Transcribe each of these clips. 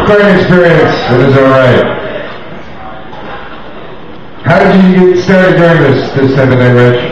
recording experience. It was alright. How did you get started doing this type of thing, Rich?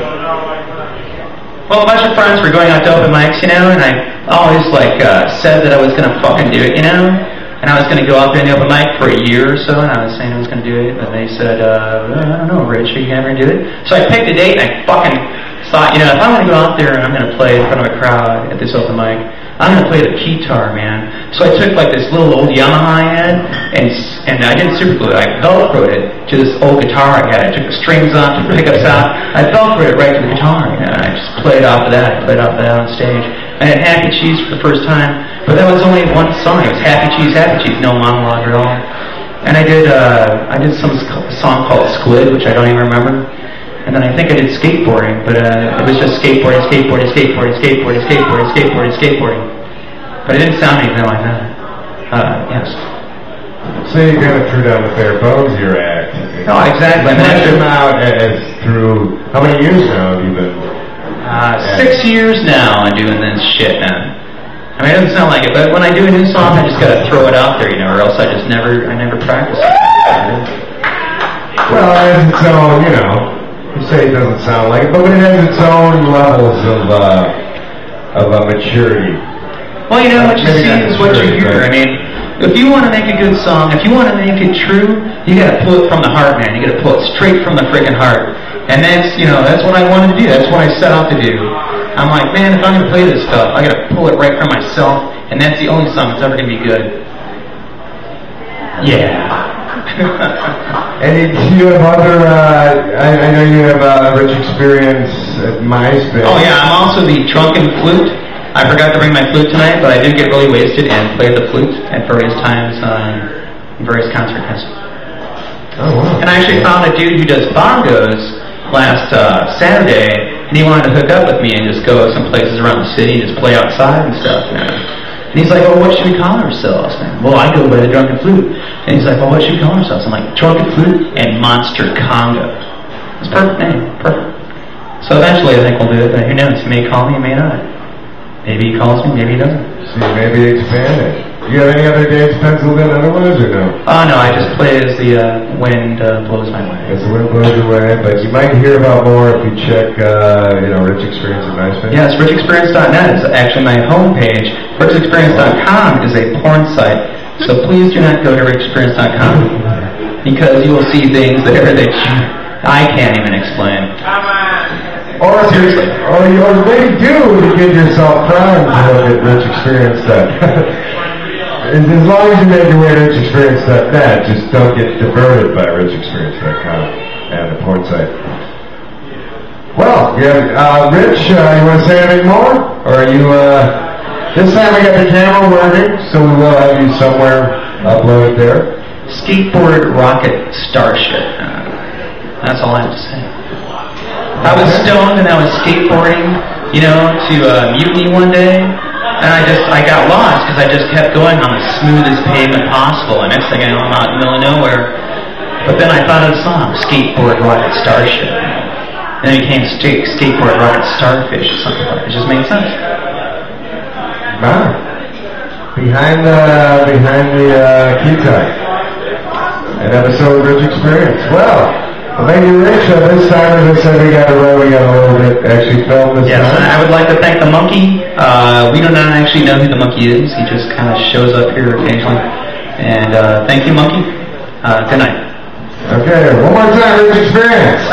Well, a bunch of friends were going out to open mics, you know, and I always said that I was gonna fucking do it, you know, and I was gonna go out there in the open mic for a year or so, and I was saying I was gonna do it, but they said, I don't know, Rich, are you ever gonna do it? So I picked a date, and I fucking thought, you know, if I'm gonna go out there and I'm gonna play in front of a crowd at this open mic, I'm gonna play the guitar, man. So I took like this little old Yamaha I had, and I did super glue. I velcroed it to this old guitar I had. I took the strings off, took the pickups out. I velcroed it right to the guitar, and I just played off of that. I played off of that on stage. I had Happy Cheese for the first time, but that was only one song. It was Happy Cheese, no monologue at all. And I did some song called Squid, which I don't even remember. And then I think I did skateboarding, but it was just skateboarding. But it didn't sound anything like that. Yes. So you kind of threw down with bare bones your act. Oh, exactly. You fleshed them out as through, how many years now have you been? 6 years now I'm doing this shit, man. I mean, it doesn't sound like it, but when I do a new song, I just gotta throw it out there, you know, or else I never practice it. Well, it has its own, you know, you say it doesn't sound like it, but it has its own levels of maturity. Well, you know, what you see is what you hear. I mean, if you want to make a good song, if you want to make it true, you gotta pull it from the heart, man. You gotta pull it straight from the freaking heart. And that's, you know, that's what I wanted to do. That's what I set out to do. I'm like, man, if I'm gonna play this stuff, I gotta pull it right from myself, and that's the only song that's ever gonna be good. Yeah. And do you have other, I know you have Rich Experience at MySpace. Oh yeah, I'm also the drunken flute. I forgot to bring my flute tonight, but I did get really wasted and played the flute at various times in various concerts. Oh wow. And I actually found a dude who does bongos last Saturday, and he wanted to hook up with me and just go some places around the city and just play outside and stuff, you know. And he's like, well, what should we call ourselves, man? Well, I go by the Drunken Flute. And he's like, well, what should we call ourselves? I'm like, Drunken Flute and Monster Congo. It's a perfect name, perfect. So eventually I think we'll do it, but who knows? He may call me, he may not. Maybe he calls me, maybe he doesn't. See, maybe expand it. Do you have any other dates penciled in otherwise, or no? Oh, no, I just play as the wind blows my way. As the wind blows your way, but you might hear about more if you check, Rich Experience at MySpace. Yes, richexperience.net is actually my homepage. richexperience.com is a porn site, so please do not go to richexperience.com because you will see things there that I can't even explain. Or seriously, or you already do to give yourself primed to look at Rich Experience.net. As long as you make your way to richexperience.net, just don't get diverted by richexperience.com and the porn site. Well, yeah, Rich, you want to say anything more? Or are you, this time we got the camera working, so we will have you somewhere uploaded there. Skateboard Rocket Starship. That's all I have to say. I was stoned and I was skateboarding, you know, to Mutiny one day. And I got lost because I just kept going on the smoothest pavement possible. And next thing I know, I'm out in the middle of nowhere. But then I thought of the song, Skateboard Rocket Starship. And then it became Skateboard Rocket Starfish or something like that. It just made sense. Wow. Behind the key type. An episode of Rich Experience. Well, thank you, Rich. This time, as I said, we got a little bit actually filmed this time. Yes, I would like to thank the monkey. We do not actually know who the monkey is. He just kind of shows up here occasionally. And thank you, monkey. Good night. Okay, one more time, Rich Experience.